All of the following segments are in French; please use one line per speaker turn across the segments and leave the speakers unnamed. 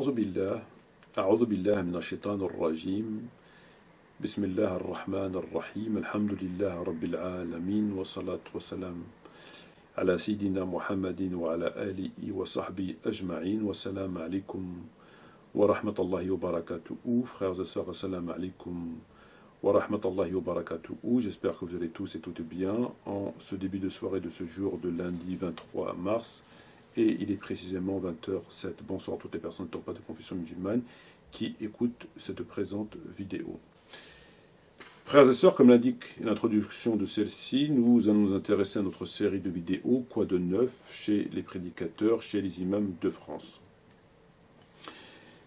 أعوذ بالله أعوذ بالله من الشيطان الرجيم بسم الله الرحمن الرحيم الحمد لله رب العالمين والصلاة والسلام على سيدنا محمد وعلى آله وصحبه أجمعين والسلام عليكم ورحمة الله وبركاته. Frères et sœurs, assalamu alaikum wa rahmatullahi wa barakatuh. J'espère que vous allez tous et toutes bien en ce début de soirée de ce jour de lundi 23 mars. Et il est précisément 20h07. Bonsoir à toutes les personnes qui n'ont pas de confession musulmane qui écoutent cette présente vidéo. Frères et sœurs, comme l'indique l'introduction de celle-ci, nous allons nous intéresser à notre série de vidéos « Quoi de neuf chez les prédicateurs, chez les imams de France ».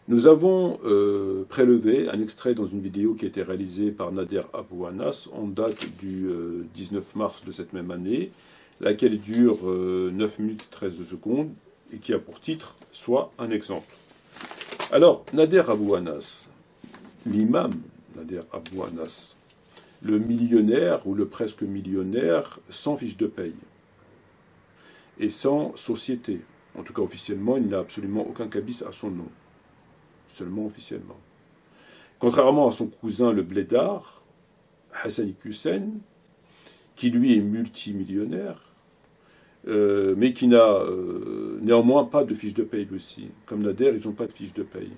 Nous avons prélevé un extrait dans une vidéo qui a été réalisée par Nader Abou Anas en date du 19 mars de cette même année, laquelle dure 9 minutes 13 secondes et qui a pour titre « Soit un exemple ». Alors, Nader Abou Anas, l'imam Nader Abou Anas, le millionnaire ou le presque millionnaire sans fiche de paye et sans société, en tout cas officiellement, il n'a absolument aucun cabis à son nom, seulement officiellement. Contrairement à son cousin le blédard, Hassani Hussein, qui lui est multimillionnaire, mais qui n'a néanmoins pas de fiche de paye aussi. Comme Nader, ils n'ont pas de fiche de paye.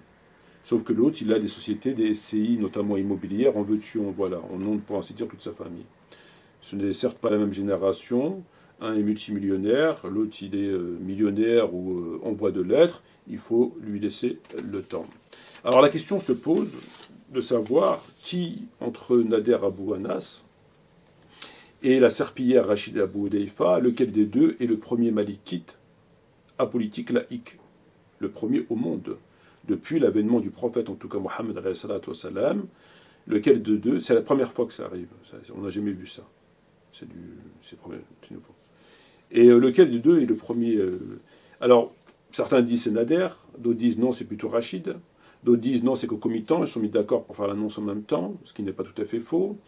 Sauf que l'autre, il a des sociétés, des SCI, notamment immobilières, en veux-tu, en voilà, en nom, pour ainsi dire, toute sa famille. Ce n'est certes pas la même génération. Un est multimillionnaire, l'autre, il est millionnaire ou en voie de l'être. Il faut lui laisser le temps. Alors la question se pose de savoir qui, entre Nader Abou Anas et la serpillière Rachida Abou Hudayfa, lequel des deux est le premier malikite apolitique laïque, le premier au monde, depuis l'avènement du prophète, en tout cas Mohammed alayhi salatu wassalam, lequel de deux, c'est la première fois que ça arrive, on n'a jamais vu ça, c'est nouveau. Et lequel de deux est le premier alors, certains disent c'est Nader, d'autres disent non, c'est plutôt Rachid, d'autres disent non, c'est concomitant, ils sont mis d'accord pour faire l'annonce en même temps, ce qui n'est pas tout à fait faux.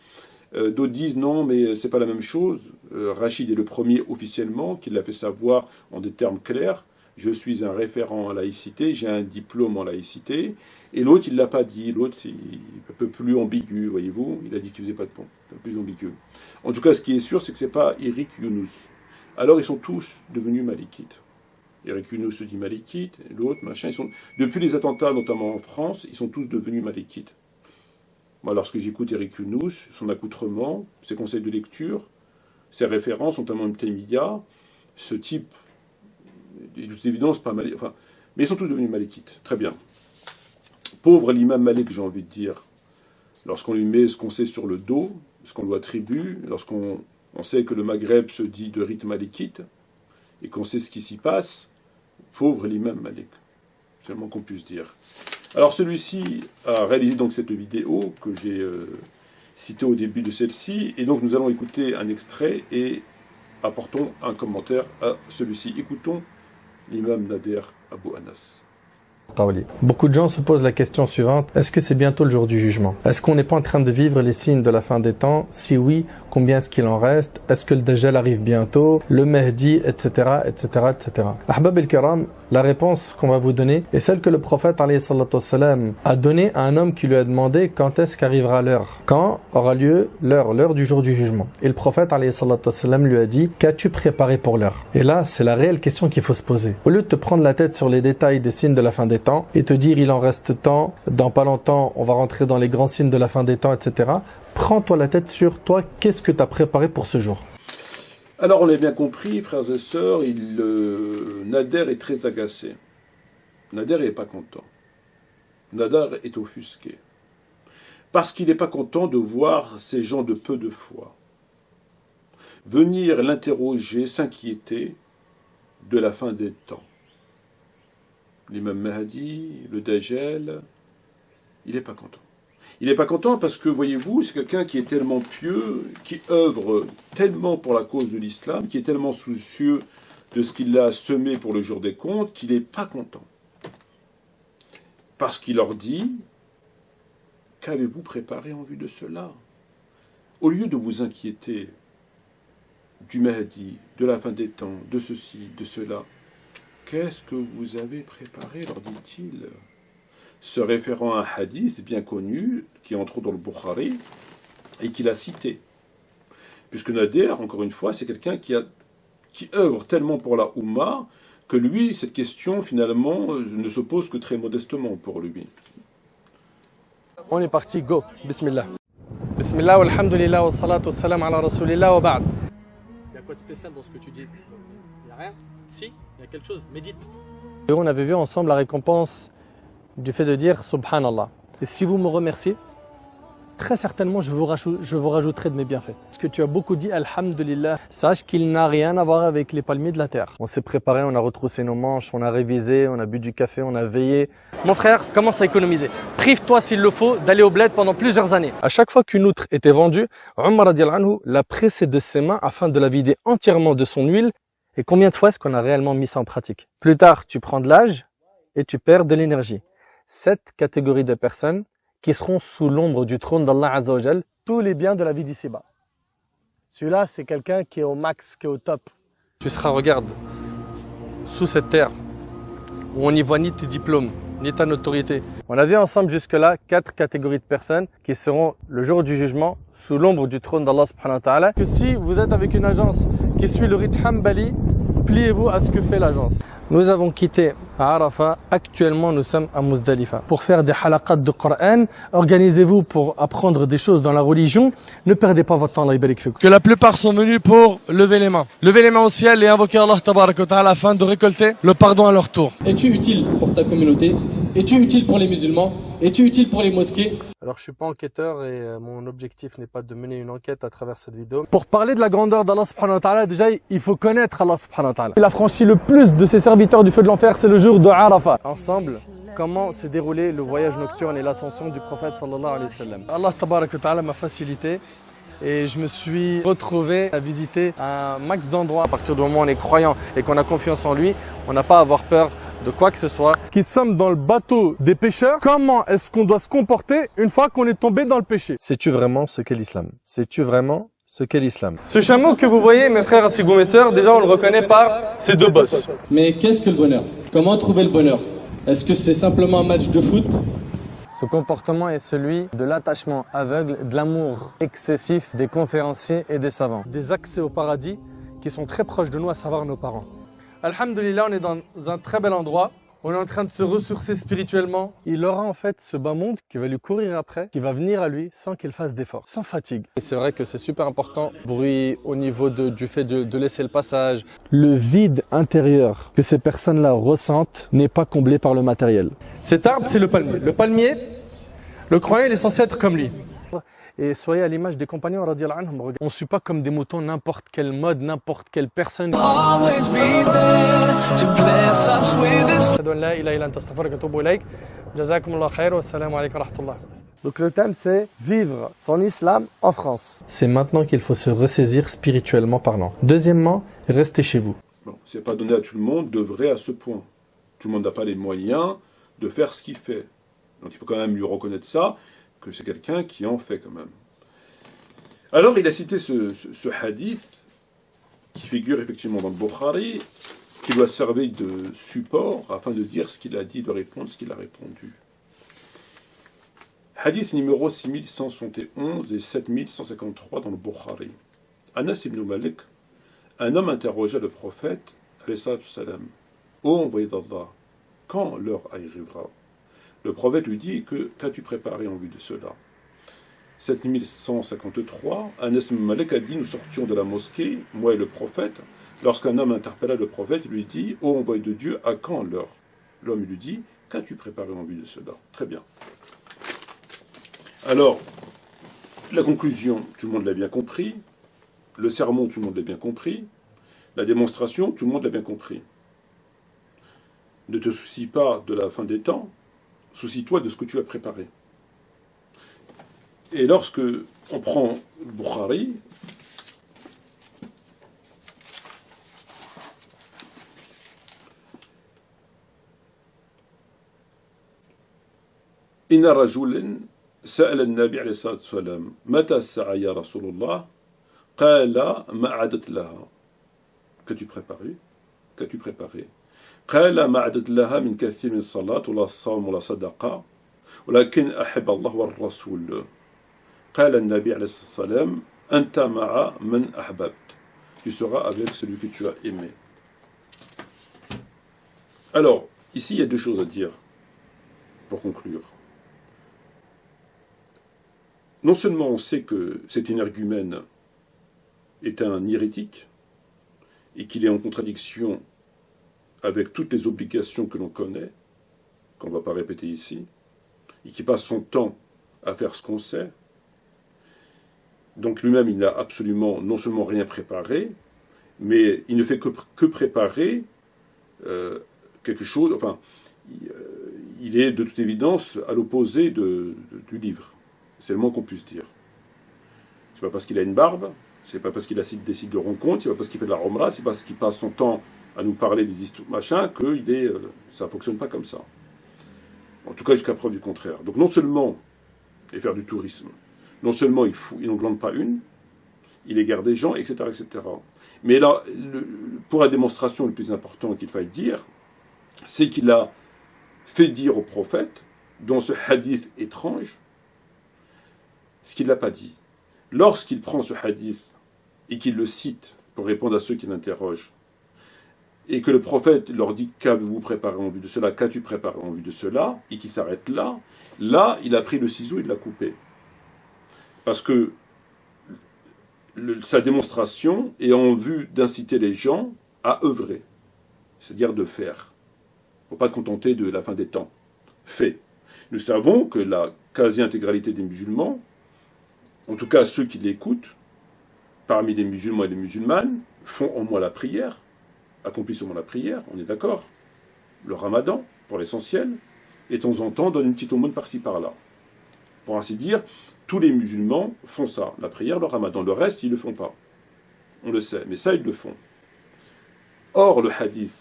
D'autres disent non, mais c'est pas la même chose. Rachid est le premier officiellement, qui l'a fait savoir en des termes clairs. Je suis un référent en laïcité, j'ai un diplôme en laïcité. Et l'autre, il l'a pas dit. L'autre, c'est un peu plus ambigu, voyez-vous. Il a dit qu'il faisait pas de pont, un peu plus ambigu. En tout cas, ce qui est sûr, c'est que c'est pas Eric Younous. Alors, ils sont tous devenus malikites. Eric Younous se dit malikite, l'autre, machin. Depuis les attentats, notamment en France, ils sont tous devenus malikites. Moi, lorsque j'écoute Eric Younous, son accoutrement, ses conseils de lecture, ses références, notamment Mtaïmiya, ce type, de toute évidence, pas Malik, enfin, mais ils sont tous devenus malikites. Très bien. Pauvre l'imam Malik, j'ai envie de dire, lorsqu'on lui met ce qu'on sait sur le dos, ce qu'on lui attribue, lorsqu'on sait que le Maghreb se dit de rite malikite, et qu'on sait ce qui s'y passe, pauvre l'imam Malik, seulement qu'on puisse dire. Alors celui-ci a réalisé donc cette vidéo que j'ai citée au début de celle-ci, et donc nous allons écouter un extrait et apportons un commentaire à celui-ci. Écoutons l'imam Nader Abou Anas.
Beaucoup de gens se posent la question suivante: est-ce que c'est bientôt le jour du jugement? Est-ce qu'on n'est pas en train de vivre les signes de la fin des temps? Si oui, combien est-ce qu'il en reste? Est-ce que le Dajjal arrive bientôt? Le Mahdi, etc., etc., etc. Ahbab el-Karam, la réponse qu'on va vous donner est celle que le prophète alayhi salatu wassalam a donnée à un homme qui lui a demandé quand est-ce qu'arrivera l'heure, quand aura lieu l'heure du jour du jugement. Et le prophète alayhi salatu wassalam lui a dit: qu'as-tu préparé pour l'heure? Et là, c'est la réelle question qu'il faut se poser. Au lieu de te prendre la tête sur les détails des signes de la fin des temps et te dire il en reste tant, dans pas longtemps on va rentrer dans les grands signes de la fin des temps, etc., prends-toi la tête sur toi, qu'est-ce que tu as préparé pour ce jour?
Alors on l'a bien compris, frères et sœurs, Nader est très agacé. Nader n'est pas content. Nader est offusqué. Parce qu'il n'est pas content de voir ces gens de peu de foi venir l'interroger, s'inquiéter de la fin des temps. L'imam Mahdi, le Dajjal, il n'est pas content. Il n'est pas content parce que, voyez-vous, c'est quelqu'un qui est tellement pieux, qui œuvre tellement pour la cause de l'islam, qui est tellement soucieux de ce qu'il a semé pour le jour des comptes, qu'il n'est pas content. Parce qu'il leur dit: qu'avez-vous préparé en vue de cela? Au lieu de vous inquiéter du Mahdi, de la fin des temps, de ceci, de cela, qu'est-ce que vous avez préparé, leur dit-il? se référant à un hadith bien connu, qui entre dans le Bukhari, et qu'il a cité. Puisque Nader, encore une fois, c'est quelqu'un qui œuvre tellement pour la Ummah, que lui, cette question, finalement, ne se pose que très modestement pour lui.
On est parti, go, bismillah. Bismillah, walhamdulillah, wa salatu wa salam ala rasulillah wa ba'd. Il y a quoi de spécial dans ce que tu dis? Il n'y a rien? Si, il y a quelque chose, médite. Et on avait vu ensemble la récompense du fait de dire Subhanallah. Et si vous me remerciez, très certainement je vous rajouterai de mes bienfaits. Parce que tu as beaucoup dit Alhamdulillah. Sache qu'il n'a rien à voir avec les palmiers de la terre. On s'est préparé, on a retroussé nos manches, on a révisé, on a bu du café, on a veillé. Mon frère, commence à économiser. Prive-toi s'il le faut d'aller au bled pendant plusieurs années. À chaque fois qu'une outre était vendue, Omar radiallahu anhu la pressait de ses mains afin de la vider entièrement de son huile. Et combien de fois est-ce qu'on a réellement mis ça en pratique? Plus tard, tu prends de l'âge et tu perds de l'énergie. 7 catégories de personnes qui seront sous l'ombre du trône d'Allah Azza wa Jal, tous les biens de la vie d'ici-bas. Celui-là, c'est quelqu'un qui est au max, qui est au top. Tu seras, regarde, sous cette terre, où on n'y voit ni tes diplômes, ni ta notoriété. On a vu ensemble jusque-là 4 catégories de personnes qui seront, le jour du jugement, sous l'ombre du trône d'Allah subhanahu wa ta'ala. Que si vous êtes avec une agence qui suit le rite Hanbali, pliez-vous à ce que fait l'agence. Nous avons quitté Arafat, actuellement nous sommes à Muzdalifa. Pour faire des halaqat de Coran, organisez-vous pour apprendre des choses dans la religion, ne perdez pas votre temps, Allah yabarik fik. Que la plupart sont venus pour lever les mains. Lever les mains au ciel et invoquer Allah tabarak wa ta'ala afin de récolter le pardon à leur tour.
Es-tu utile pour ta communauté? Es-tu utile pour les musulmans? Es-tu utile pour les mosquées?
Alors je suis pas enquêteur et mon objectif n'est pas de mener une enquête à travers cette vidéo. Pour parler de la grandeur d'Allah subhanahu wa ta'ala, déjà il faut connaître Allah subhanahu wa ta'ala. Il a franchi le plus de ses serviteurs du feu de l'enfer, c'est le jour de Arafat. Ensemble, comment s'est déroulé le voyage nocturne et l'ascension du prophète sallallahu alayhi wa sallam. Allah tabarak wa ta'ala m'a facilité et je me suis retrouvé à visiter un max d'endroits. À partir du moment où on est croyant et qu'on a confiance en lui, on n'a pas à avoir peur de quoi que ce soit. Qui sommes dans le bateau des pécheurs, comment est-ce qu'on doit se comporter une fois qu'on est tombé dans le péché? Sais-tu vraiment ce qu'est l'islam? Sais-tu vraiment ce qu'est l'islam? Ce chameau que vous voyez, mes frères ainsi que mes sœurs, déjà on le reconnaît par ses 2 bosses.
Mais qu'est-ce que le bonheur? Comment trouver le bonheur? Est-ce que c'est simplement un match de foot?
Ce comportement est celui de l'attachement aveugle, de l'amour excessif des conférenciers et des savants. Des accès au paradis qui sont très proches de nous, à savoir nos parents. Alhamdulillah, on est dans un très bel endroit. On est en train de se ressourcer spirituellement. Il aura en fait ce bas monde qui va lui courir après, qui va venir à lui sans qu'il fasse d'efforts, sans fatigue. Et c'est vrai que c'est super important. Bruit au niveau du fait de laisser le passage. Le vide intérieur que ces personnes-là ressentent n'est pas comblé par le matériel. Cet arbre, c'est le palmier. Le palmier, le croyant, il est censé être comme lui. Et soyez à l'image des compagnons radiallahu anhum. On ne suit pas comme des moutons n'importe quel mode, n'importe quelle personne. Donc le thème c'est vivre son islam en France. C'est maintenant qu'il faut se ressaisir spirituellement parlant. Deuxièmement, restez chez vous.
Bon, c'est pas donné à tout le monde d'œuvrer à ce point. Tout le monde n'a pas les moyens de faire ce qu'il fait. Donc il faut quand même lui reconnaître ça, que c'est quelqu'un qui en fait quand même. Alors il a cité ce hadith qui figure effectivement dans le Bukhari, qui doit servir de support afin de dire ce qu'il a dit, de répondre ce qu'il a répondu. Hadith numéro 6171 et 7153 dans le Bukhari. Anas ibn Malik, un homme interrogea le prophète, alayhi salatu salam, ô envoyé d'Allah, quand l'heure arrivera? Le prophète lui dit que qu'as-tu préparé en vue de cela? 7153, Anas ibn Malik a dit, nous sortions de la mosquée, moi et le prophète, lorsqu'un homme interpella le prophète, il lui dit, ô envoyé de Dieu, à quand l'heure? L'homme lui dit, qu'as-tu préparé en vue de cela? Très bien. Alors, la conclusion, tout le monde l'a bien compris. Le sermon, tout le monde l'a bien compris. La démonstration, tout le monde l'a bien compris. Ne te soucie pas de la fin des temps, soucie-toi de ce que tu as préparé. Et lorsque on prend le Bukhari, Inna rajulan سأل النبي عليه الصلاة والسلام متى الساعة يا رسول الله قال ما عدت لها. Qu'as-tu préparé? Qu'as-tu préparé? قال ما عدت لها من كثير من الصلاة ولا الصوم ولا صدقة ولكن أحب الله والرسول قال النبي عليه الصلاة والسلام أنت مع من أحببت. Tu seras avec celui que tu as aimé. Alors, ici, il y a deux choses à dire pour conclure. Non seulement on sait que cet énergumène est un hérétique et qu'il est en contradiction avec toutes les obligations que l'on connaît, qu'on ne va pas répéter ici, et qui passe son temps à faire ce qu'on sait. Donc lui-même, il n'a absolument non seulement rien préparé, mais il ne fait que préparer quelque chose, enfin, il est de toute évidence à l'opposé du livre. C'est le moins qu'on puisse dire. C'est pas parce qu'il a une barbe, c'est pas parce qu'il des sites de rencontres, c'est pas parce qu'il fait de la romra, c'est parce qu'il passe son temps à nous parler des histoires machin que ça fonctionne pas comme ça. En tout cas, jusqu'à preuve du contraire. Donc non seulement il faire du tourisme, non seulement il n'en glande pas une, il égare des gens, etc., etc. Mais là, pour la démonstration, le plus important qu'il faille dire, c'est qu'il a fait dire au prophète, dans ce hadith étrange, ce qu'il n'a pas dit. Lorsqu'il prend ce hadith et qu'il le cite pour répondre à ceux qui l'interrogent, et que le prophète leur dit qu'avez-vous préparé en vue de cela, qu'as-tu préparé en vue de cela, et qu'il s'arrête là, il a pris le ciseau et il l'a coupé. Parce que sa démonstration est en vue d'inciter les gens à œuvrer, c'est-à-dire de faire. Il ne faut pas te contenter de la fin des temps. Fais. Nous savons que la quasi-intégralité des musulmans, en tout cas ceux qui l'écoutent, parmi les musulmans et les musulmanes, font au moins la prière, accomplissent au moins la prière, on est d'accord, le ramadan, pour l'essentiel, et de temps en temps donnent une petite aumône par-ci par-là. Pour ainsi dire, tous les musulmans font ça, la prière, le ramadan. Le reste, ils ne le font pas. On le sait, mais ça, ils le font. Or, le hadith,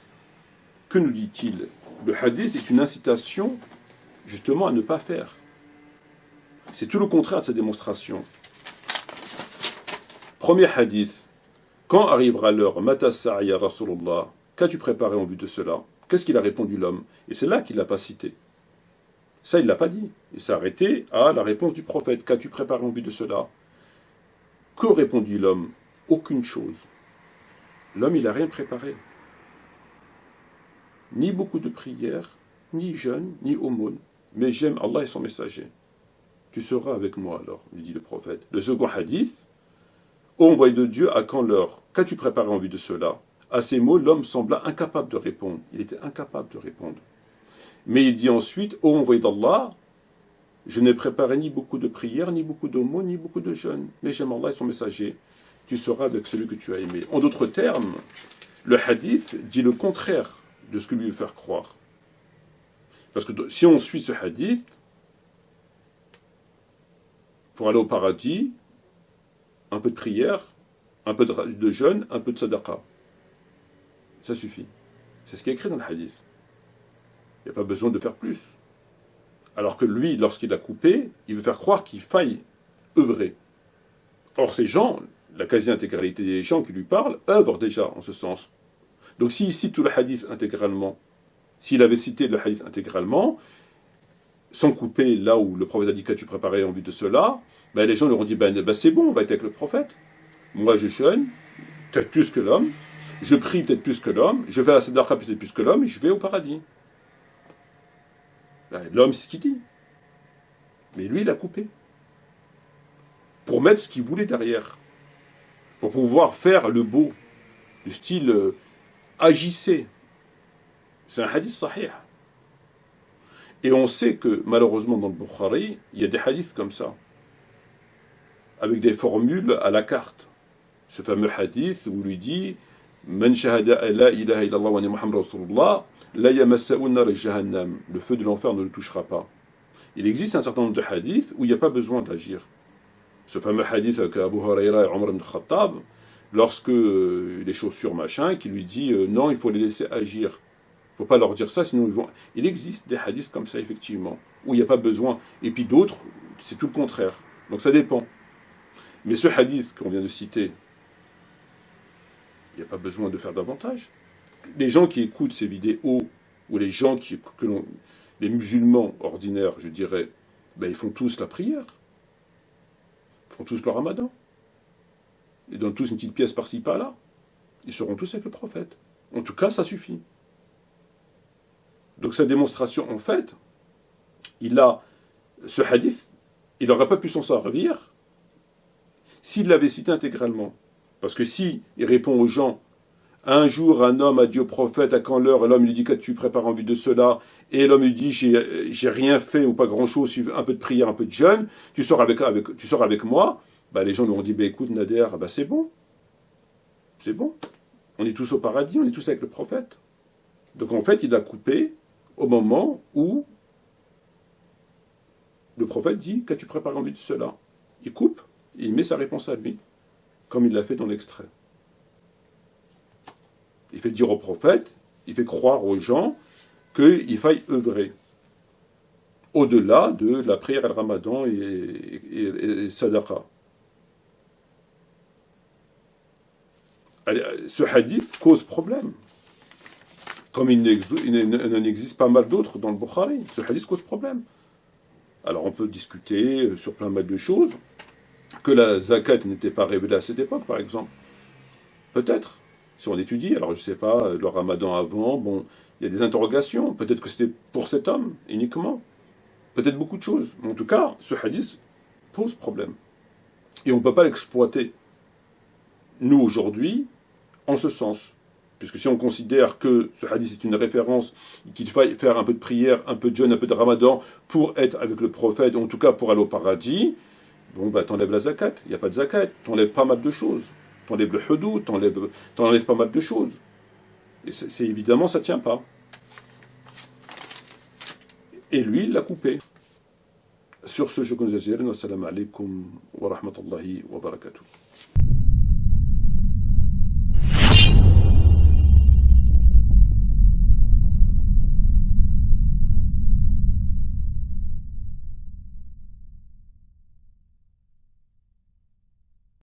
que nous dit-il? Le hadith est une incitation, justement, à ne pas faire. C'est tout le contraire de sa démonstration. Premier hadith. Quand arrivera l'heure, Mata Sa'ya Rasulullah, qu'as-tu préparé en vue de cela? Qu'est-ce qu'il a répondu l'homme? Et c'est là qu'il ne l'a pas cité. Ça, il ne l'a pas dit. Il s'est arrêté à la réponse du prophète. Qu'as-tu préparé en vue de cela? Que répondit l'homme? Aucune chose. L'homme, il n'a rien préparé. Ni beaucoup de prières, ni jeûne, ni aumône. Mais j'aime Allah et son messager. Tu seras avec moi alors, lui dit le prophète. Le second hadith. Ô envoyé de Dieu, à quand l'heure? Qu'as-tu préparé en vue de cela? À ces mots, l'homme sembla incapable de répondre. Il était incapable de répondre. Mais il dit ensuite, ô envoyé d'Allah, je n'ai préparé ni beaucoup de prières, ni beaucoup d'aumônes, ni beaucoup de jeûnes. Mais j'aime Allah et son messager. Tu seras avec celui que tu as aimé. En d'autres termes, le hadith dit le contraire de ce que lui veut faire croire. Parce que si on suit ce hadith, pour aller au paradis, un peu de prière, un peu de jeûne, un peu de sadaqa. Ça suffit. C'est ce qui est écrit dans le hadith. Il n'y a pas besoin de faire plus. Alors que lui, lorsqu'il a coupé, il veut faire croire qu'il faille œuvrer. Or, ces gens, la quasi-intégralité des gens qui lui parlent, œuvrent déjà en ce sens. Donc s'il cite tout le hadith intégralement, s'il avait cité le hadith intégralement, sans couper là où le prophète a dit qu'as-tu préparé en vue de cela, ben les gens leur ont dit c'est bon, on va être avec le prophète. Moi je jeûne, peut-être plus que l'homme, je prie peut-être plus que l'homme, je fais la sadaqa peut-être plus que l'homme, et je vais au paradis. Ben, l'homme c'est ce qu'il dit. Mais lui il a coupé. Pour mettre ce qu'il voulait derrière. Pour pouvoir faire le beau. Du style agissez. C'est un hadith sahih. Et on sait que malheureusement dans le Bukhari, il y a des hadiths comme ça. Avec des formules à la carte. Ce fameux hadith où lui dit Man shahada la ilaha illallah wa Muhammad Rasulullah la yamassa'un nar jahannam. Le feu de l'enfer ne le touchera pas. Il existe un certain nombre de hadiths où il n'y a pas besoin d'agir. Ce fameux hadith avec Abu Huraira et Omar ibn Khattab, lorsque les chaussures machin, qui lui dit non, il faut les laisser agir. Il ne faut pas leur dire ça, sinon ils vont. Il existe des hadiths comme ça, effectivement, où il n'y a pas besoin. Et puis d'autres, c'est tout le contraire. Donc ça dépend. Mais ce hadith qu'on vient de citer, il n'y a pas besoin de faire davantage. Les gens qui écoutent ces vidéos, ou les gens Les musulmans ordinaires, je dirais, ben, ils font tous la prière. Ils font tous le ramadan. Ils donnent tous une petite pièce par-ci, par-là. Ils seront tous avec le prophète. En tout cas, ça suffit. Donc sa démonstration, en fait, ce hadith, il n'aurait pas pu s'en servir s'il l'avait cité intégralement. Parce que si il répond aux gens, un jour un homme a dit au prophète à quand l'heure, et l'homme lui dit que tu prépares en vue de cela, et l'homme lui dit j'ai rien fait ou pas grand-chose, un peu de prière, un peu de jeûne, tu sors avec moi, bah, les gens lui ont dit bah, écoute Nader, bah, c'est bon, on est tous au paradis, on est tous avec le prophète. Donc en fait il a coupé au moment où le prophète dit que tu prépares en vue de cela. Il coupe, et il met sa réponse à lui, comme il l'a fait dans l'extrait. Il fait dire au prophète, il fait croire aux gens qu'il faille œuvrer. Au-delà de la prière al-Ramadan et Sadaqa. Ce hadith cause problème. Comme il n'en existe pas mal d'autres dans le Bukhari. Ce hadith cause problème. Alors on peut discuter sur plein mal de choses. Que la zakat n'était pas révélée à cette époque, par exemple. Peut-être. Si on étudie, alors je ne sais pas, le ramadan avant, bon, il y a des interrogations. Peut-être que c'était pour cet homme, uniquement. Peut-être beaucoup de choses. Mais en tout cas, ce hadith pose problème. Et on ne peut pas l'exploiter, nous, aujourd'hui, en ce sens. Puisque si on considère que ce hadith est une référence, qu'il faille faire un peu de prière, un peu de jeûne, un peu de ramadan, pour être avec le prophète, en tout cas pour aller au paradis, bon, bah, t'enlèves la zakat. Il n'y a pas de zakat. T'enlèves pas mal de choses. T'enlèves le hudud, t'enlèves pas mal de choses. Et c'est évidemment, ça ne tient pas. Et lui, il l'a coupé. Sur ce, je vous dis, assalamu alaikum wa rahmatullahi wa barakatuh.